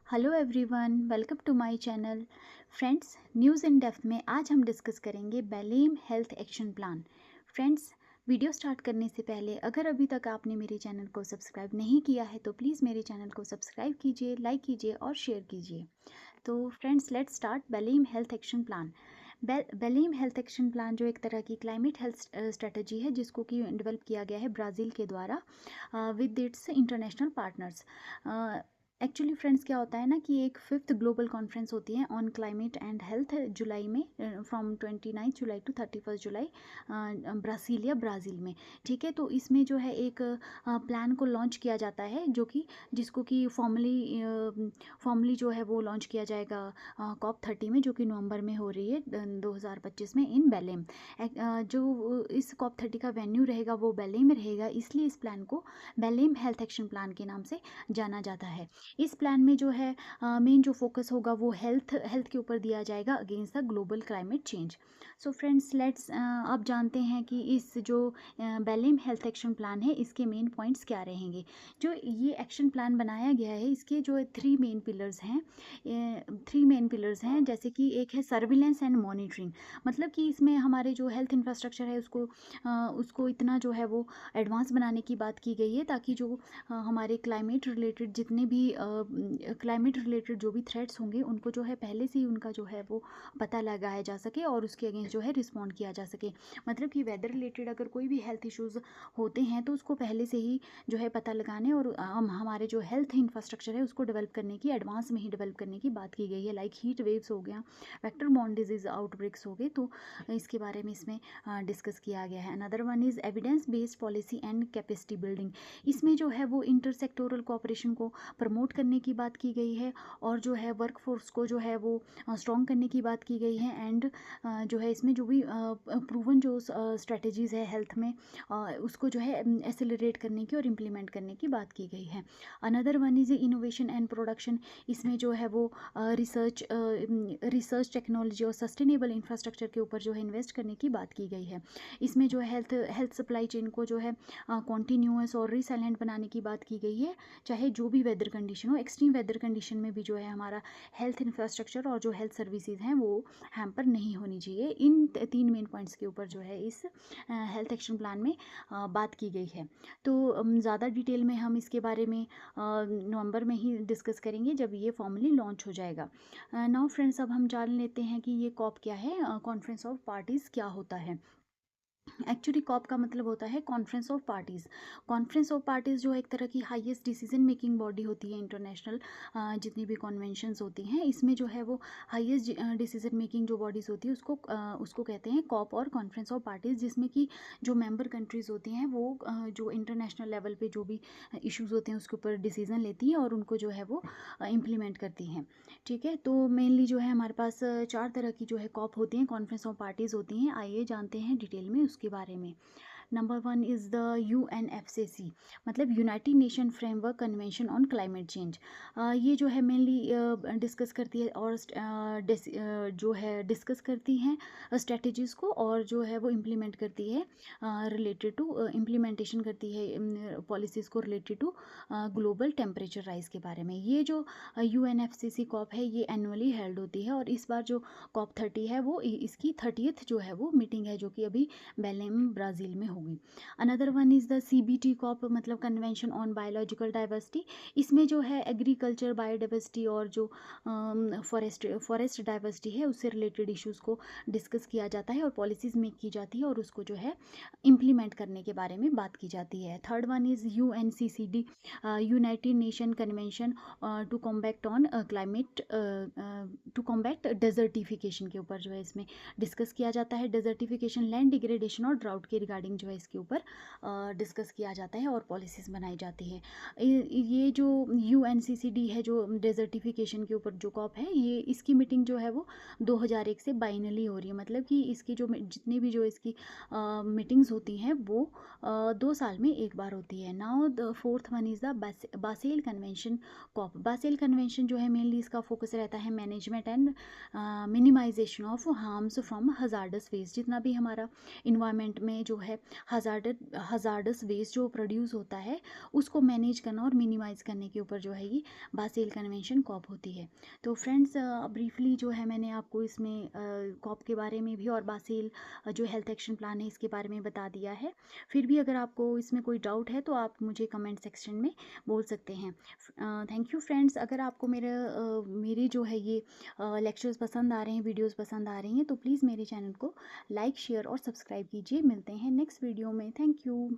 Hello everyone, welcome to my channel. Friends, news in depth में आज हम discuss करेंगे Belem health action plan. Friends, video start करने से पहले अगर अभी तक आपने मेरे चैनल को सब्सक्राइब नहीं किया है तो प्लीज़ मेरे चैनल को सब्सक्राइब कीजिए, लाइक कीजिए और शेयर कीजिए। तो friends, let's start बेलेम health action plan. बेलेम health action plan जो एक तरह की क्लाइमेट हेल्थ स्ट्रेटजी है जिसको कि डेवलप किया गया है ब्राज़ील के द्वारा with its international partners. Actually friends, क्या होता है ना कि एक फिफ्थ ग्लोबल कॉन्फ्रेंस होती है ऑन क्लाइमेट एंड हेल्थ जुलाई में, फ्रॉम 29 जुलाई टू 31 जुलाई ब्रासीलिया ब्राज़ील में। ठीक है, तो इसमें जो है एक प्लान को लॉन्च किया जाता है जो कि जिसको कि फॉर्मली जो है वो लॉन्च किया जाएगा COP 30 में, जो कि नवंबर में हो रही है 2025 में इन बेलेम। जो इस COP 30 का वेन्यू रहेगा वो बेलेम में रहेगा, इसलिए इस प्लान को बेलेम हेल्थ एक्शन प्लान के नाम से जाना जाता है। इस प्लान में जो है मेन जो फोकस होगा वो हेल्थ के ऊपर दिया जाएगा against the global climate change. So friends, let's आप जानते हैं कि इस जो बेलेम हेल्थ एक्शन प्लान है इसके मेन पॉइंट्स क्या रहेंगे। जो ये एक्शन प्लान बनाया गया है इसके जो थ्री मेन पिलर्स हैं, जैसे कि एक है सर्विलेंस एंड मॉनिटरिंग। मतलब कि इसमें हमारे जो हेल्थ इंफ्रास्ट्रक्चर है उसको इतना जो है वो एडवांस बनाने की बात की गई है ताकि जो हमारे क्लाइमेट रिलेटेड जितने भी क्लाइमेट रिलेटेड जो भी थ्रेट्स होंगे उनको जो है पहले से ही उनका जो है वो पता लगाया जा सके और उसके अगेंस्ट जो है रिस्पॉन्ड किया जा सके। मतलब कि वेदर रिलेटेड अगर कोई भी हेल्थ इश्यूज़ होते हैं तो उसको पहले से ही जो है पता लगाने और हमारे जो हेल्थ इंफ्रास्ट्रक्चर है उसको डेवलप करने की, एडवांस में ही डेवलप करने की बात की गई है। लाइक हीट वेव्स हो गया, वेक्टर बॉर्न डिजीज आउटब्रेक्स हो गए, तो इसके बारे में इसमें डिस्कस किया गया है। Another one is evidence based policy and capacity building. इसमें जो है वो इंटरसेक्टोरल कोऑपरेशन को प्रमोट करने की बात की गई है और जो है वर्कफोर्स को जो है वो स्ट्रॉन्ग करने की बात की गई है। एंड जो है इसमें जो भी प्रूवन जो स्ट्रेटजीज़ है हेल्थ में उसको जो है एसेलरेट करने की और इम्प्लीमेंट करने की बात की गई है। Another one is innovation and production. इसमें जो है वो रिसर्च टेक्नोलॉजी और सस्टेनेबल इंफ्रास्ट्रक्चर के ऊपर जो है इन्वेस्ट करने की बात की गई है। इसमें जो है हेल्थ सप्लाई चेन को जो है कॉन्टीन्यूअस और रिसाइलेंट बनाने की बात की गई है, चाहे जो भी वेदर कंडीशन हो। एक्सट्रीम वेदर कंडीशन में भी जो है हमारा हेल्थ इंफ्रास्ट्रक्चर और जो हेल्थ सर्विसेज हैं वो हैम्पर नहीं होनी चाहिए। इन तीन मेन पॉइंट्स के ऊपर जो है इस हेल्थ एक्शन प्लान में बात की गई है। तो ज़्यादा डिटेल में हम इसके बारे में नवंबर में ही डिस्कस करेंगे जब ये फॉर्मली लॉन्च हो जाएगा। नाउ फ्रेंड्स, अब हम जान लेते हैं कि ये कॉप क्या है, कॉन्फ्रेंस ऑफ पार्टीज़ क्या होता है। एक्चुअली कॉप का मतलब होता है conference of parties. Conference of parties जो एक तरह की हाईएस्ट डिसीजन मेकिंग बॉडी होती है इंटरनेशनल, जितनी भी कन्वेंशंस होती हैं इसमें जो है वो हाईएस्ट डिसीजन मेकिंग जो बॉडीज़ होती है उसको कहते हैं कॉप और कॉन्फ्रेंस ऑफ पार्टीज़, जिसमें कि जो मेंबर कंट्रीज़ होती हैं वो जो इंटरनेशनल लेवल पे जो भी इश्यूज़ होते हैं उसके ऊपर डिसीजन लेती हैं और उनको जो है वो इम्प्लीमेंट करती हैं। ठीक है, तो मेनली जो है हमारे पास चार तरह की जो है कॉप होती हैं, कॉन्फ्रेंस ऑफ पार्टीज़ होती हैं। आइए जानते हैं डिटेल में उसके बारे में। Number one is the UNFCC, मतलब United nation framework convention on climate change. ये जो है मेनली डिस्कस करती है और जो है डिस्कस करती हैं स्ट्रेटजीज़ को और जो है वो इम्प्लीमेंट करती है, रिलेटेड टू इम्प्लीमेंटेशन करती है पॉलिसीज़ को related to global temperature rise के बारे में। ये जो UNFCC कॉप है ये एनुअली हेल्ड होती है और इस बार जो COP 30 है वो इसकी 30th जो है वो मीटिंग है जो कि अभी बेलेम ब्राज़ील में होगी। Another one is the CBT COP, मतलब कन्वेंशन ऑन बायोलॉजिकल डाइवर्सिटी। इसमें जो है एग्रीकल्चर बायोडाइवर्सिटी और जो फॉरेस्ट डाइवर्सिटी है उससे रिलेटेड इश्यूज़ को डिस्कस किया जाता है और पॉलिसीज़ मेक की जाती है और उसको जो है इम्प्लीमेंट करने के बारे में बात की जाती है। Third one is UNCCD, United Nation convention to combat on climate to combat desertification के ऊपर जो है इसमें डिस्कस किया जाता है। डेजर्टिफिकेशन, लैंड डिग्रेडेशन और ड्राउट के रिगार्डिंग जो है इसके ऊपर डिस्कस किया जाता है और पॉलिसीज़ बनाई जाती है। ये जो UNCCD है जो डेजर्टिफिकेशन के ऊपर जो कॉप है ये इसकी मीटिंग जो है वो 2001 से बाइनली हो रही है। मतलब कि इसकी जो जितनी भी जो इसकी मीटिंग्स होती हैं वो 2 साल में एक बार होती है। Now the fourth one is the Basel convention COP. Basel convention जो है मेनली इसका फोकस रहता है management and minimization of harms from hazardous waste. जितना भी हमारा इन्वायरमेंट में जो है हज़ार्डस वेस्ट जो प्रोड्यूस होता है उसको मैनेज करना और मिनिमाइज़ करने के ऊपर जो है ये बासेल कन्वेंशन कॉप होती है। तो फ्रेंड्स ब्रीफली जो है मैंने आपको इसमें कॉप के बारे में भी और बासेल जो हेल्थ एक्शन प्लान है इसके बारे में बता दिया है। फिर भी अगर आपको इसमें कोई डाउट है तो आप मुझे कमेंट सेक्शन में बोल सकते हैं। Thank you friends. अगर आपको मेरे जो है ये लेक्चर्स पसंद आ रहे हैं, वीडियोस पसंद आ रही हैं, तो प्लीज़ मेरे चैनल को लाइक शेयर और सब्सक्राइब कीजिए। मिलते हैं नेक्स्ट वीडियो में। Thank you.